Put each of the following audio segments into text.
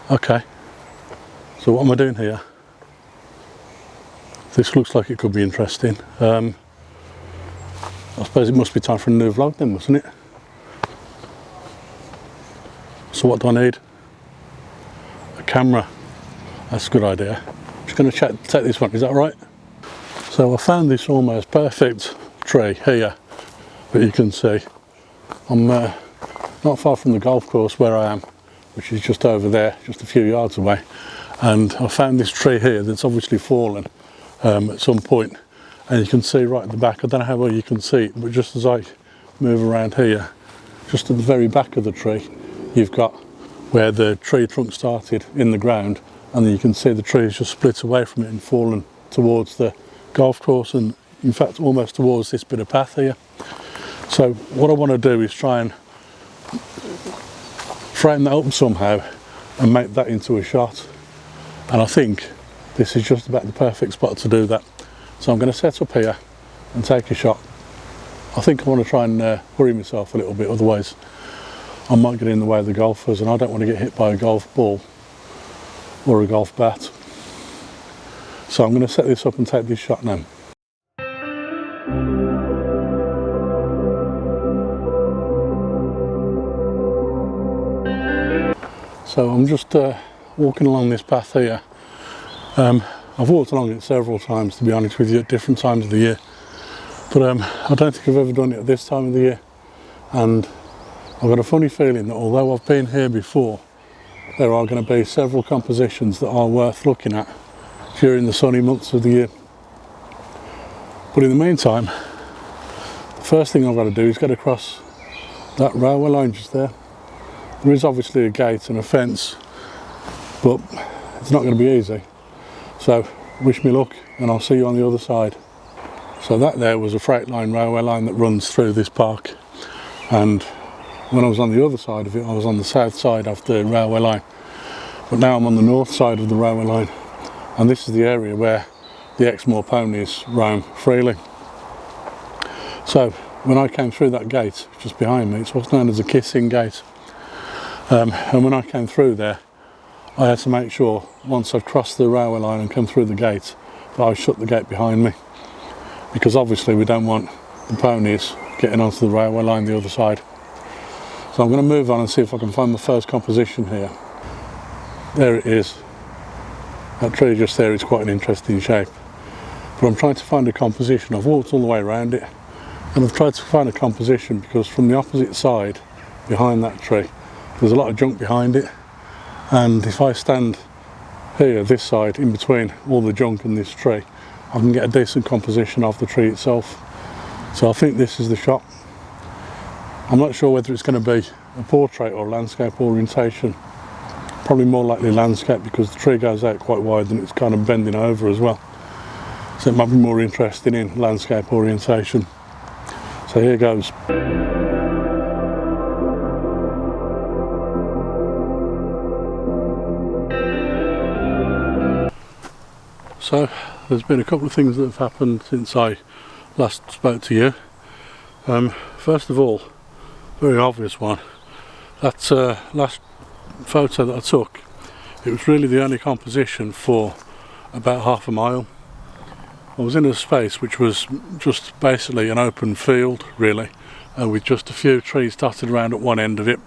Okay, so what am I doing here? This looks like it could be interesting. I suppose it must be time for a new vlog then, mustn't it? So what do I need? A camera. That's a good idea. I'm just going to take this one, is that right? So I found this almost perfect tree here that you can see. I'm not far from the golf course where I am, which is just over there, just a few yards away. And I found this tree here that's obviously fallen at some point. And you can see right at the back, I don't know how well you can see it, but just as I move around here, just at the very back of the tree, you've got where the tree trunk started in the ground, and then you can see the tree has just split away from it and fallen towards the golf course, and in fact almost towards this bit of path here. So what I want to do is try and frame that up somehow and make that into a shot, and I think this is just about the perfect spot to do that. So I'm going to set up here and take a shot. I think I want to try and hurry myself a little bit, otherwise I might get in the way of the golfers, and I don't want to get hit by a golf ball or a golf bat. So I'm going to set this up and take this shot now. So I'm just walking along this path here. I've walked along it several times, to be honest with you, at different times of the year. But I don't think I've ever done it at this time of the year. And I've got a funny feeling that although I've been here before, there are going to be several compositions that are worth looking at during the sunny months of the year. But in the meantime, the first thing I've got to do is get across that railway line just there. There is obviously a gate and a fence, but it's not going to be easy. So wish me luck, and I'll see you on the other side. So that there was a freight line railway line that runs through this park, and when I was on the other side of it, I was on the south side of the railway line, but now I'm on the north side of the railway line, and this is the area where the Exmoor ponies roam freely. So when I came through that gate just behind me, it's what's known as a kissing gate, and when I came through there, I had to make sure once I'd crossed the railway line and come through the gate that I shut the gate behind me, because obviously we don't want the ponies getting onto the railway line the other side. So I'm going to move on and see if I can find the first composition here. There it is. That tree just there is quite an interesting shape. But I'm trying to find a composition. I've walked all the way around it, and I've tried to find a composition because from the opposite side, behind that tree, there's a lot of junk behind it. And if I stand here, this side, in between all the junk and this tree, I can get a decent composition of the tree itself. So I think this is the shot. I'm not sure whether it's going to be a portrait or landscape orientation. Probably more likely landscape, because the tree goes out quite wide and it's kind of bending over as well. So it might be more interesting in landscape orientation. So here goes. So there's been a couple of things that have happened since I last spoke to you. First of all, very obvious one, that last photo that I took, it was really the only composition for about half a mile. I was in a space which was just basically an open field really, with just a few trees dotted around at one end of it,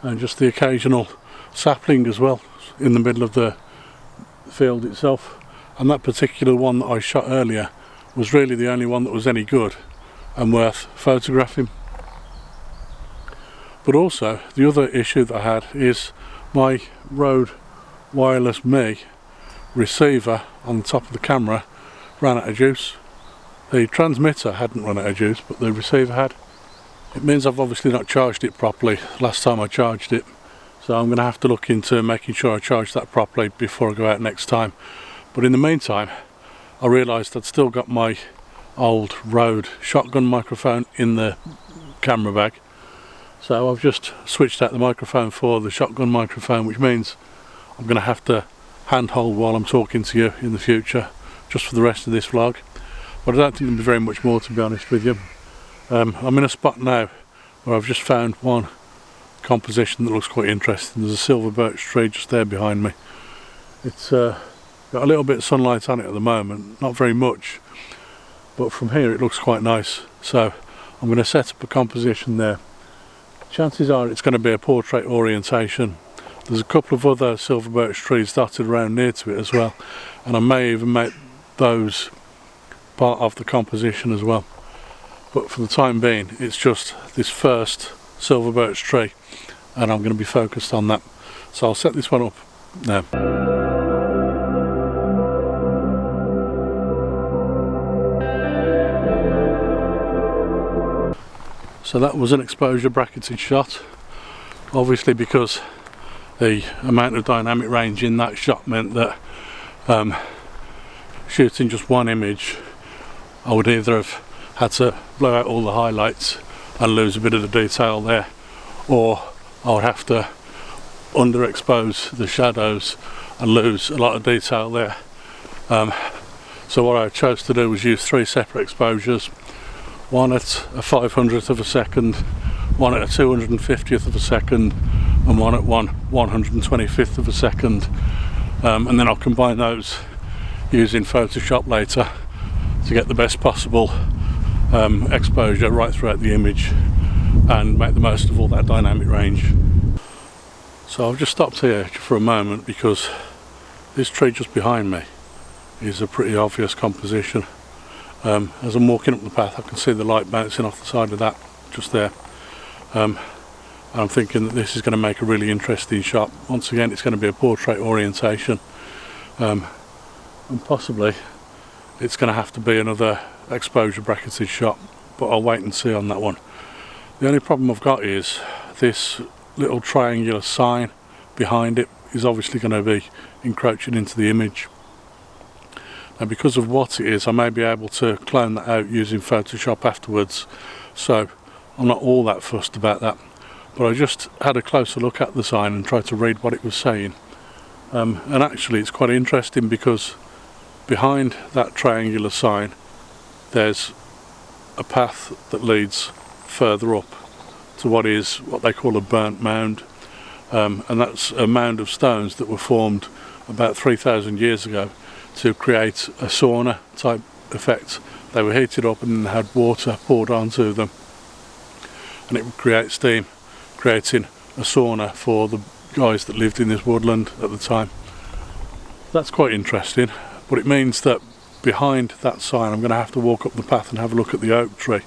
and just the occasional sapling as well in the middle of the field itself. And that particular one that I shot earlier was really the only one that was any good and worth photographing. But also the other issue that I had is my Rode Wireless Me receiver on the top of the camera ran out of juice. The transmitter hadn't run out of juice, but the receiver had. It means I've obviously not charged it properly last time I charged it, so I'm going to have to look into making sure I charge that properly before I go out next time. But in the meantime, I realised I'd still got my old Rode shotgun microphone in the camera bag, so I've just switched out the microphone for the shotgun microphone, which means I'm going to have to handhold while I'm talking to you in the future, just for the rest of this vlog. But I don't think there'll be very much more, to be honest with you. I'm in a spot now where I've just found one composition that looks quite interesting. There's a silver birch tree just there behind me. It's got a little bit of sunlight on it at the moment, not very much, but from here it looks quite nice. So I'm going to set up a composition there. Chances are it's going to be a portrait orientation. There's a couple of other silver birch trees dotted around near to it as well, and I may even make those part of the composition as well. But for the time being, it's just this first silver birch tree, and I'm going to be focused on that. So I'll set this one up now. So that was an exposure bracketed shot, obviously because the amount of dynamic range in that shot meant that shooting just one image, I would either have had to blow out all the highlights and lose a bit of the detail there, or I would have to underexpose the shadows and lose a lot of detail there. So what I chose to do was use 3 separate exposures, one at a 500th of a second, one at a 250th of a second, and one at 125th of a second, and then I'll combine those using Photoshop later to get the best possible exposure right throughout the image and make the most of all that dynamic range. So I've just stopped here for a moment because this tree just behind me is a pretty obvious composition. As I'm walking up the path, I can see the light bouncing off the side of that just there. I'm thinking that this is going to make a really interesting shot. Once again, it's going to be a portrait orientation, and possibly it's going to have to be another exposure bracketed shot, but I'll wait and see on that one. The only problem I've got is this little triangular sign behind it is obviously going to be encroaching into the image. And because of what it is, I may be able to clone that out using Photoshop afterwards, so I'm not all that fussed about that. But I just had a closer look at the sign and tried to read what it was saying, and actually it's quite interesting because behind that triangular sign there's a path that leads further up to what they call a burnt mound, and that's a mound of stones that were formed about 3,000 years ago to create a sauna type effect. They were heated up and had water poured onto them, and it would create steam, creating a sauna for the guys that lived in this woodland at the time. That's quite interesting, but it means that behind that sign I'm going to have to walk up the path and have a look at the oak tree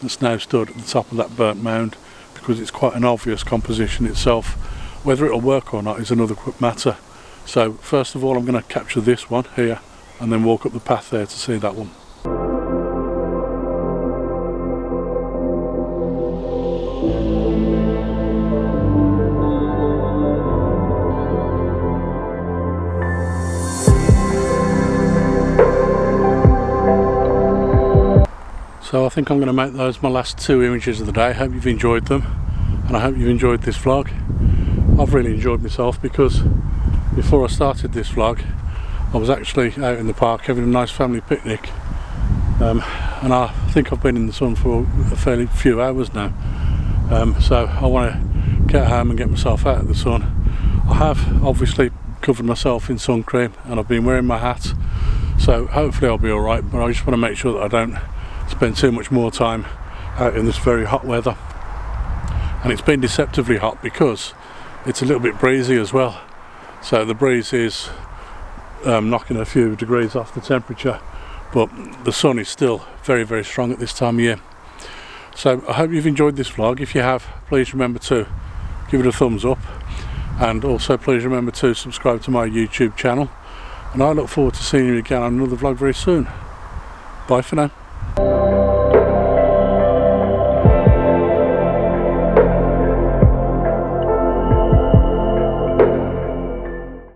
that's now stood at the top of that burnt mound, because it's quite an obvious composition itself. Whether it'll work or not is another quick matter. So first of all I'm going to capture this one here and then walk up the path there to see that one. So I think I'm going to make those my last 2 images of the day. I hope you've enjoyed them, and I hope you've enjoyed this vlog. I've really enjoyed myself because before I started this vlog I was actually out in the park having a nice family picnic, and I think I've been in the sun for a fairly few hours now, so I want to get home and get myself out of the sun. I have obviously covered myself in sun cream and I've been wearing my hat, so hopefully I'll be alright, but I just want to make sure that I don't spend too much more time out in this very hot weather. And it's been deceptively hot because it's a little bit breezy as well, so the breeze is knocking a few degrees off the temperature, but the sun is still very, very strong at this time of year. So I hope you've enjoyed this vlog. If you have, please remember to give it a thumbs up, and also please remember to subscribe to my YouTube channel, and I look forward to seeing you again on another vlog very soon. Bye for now.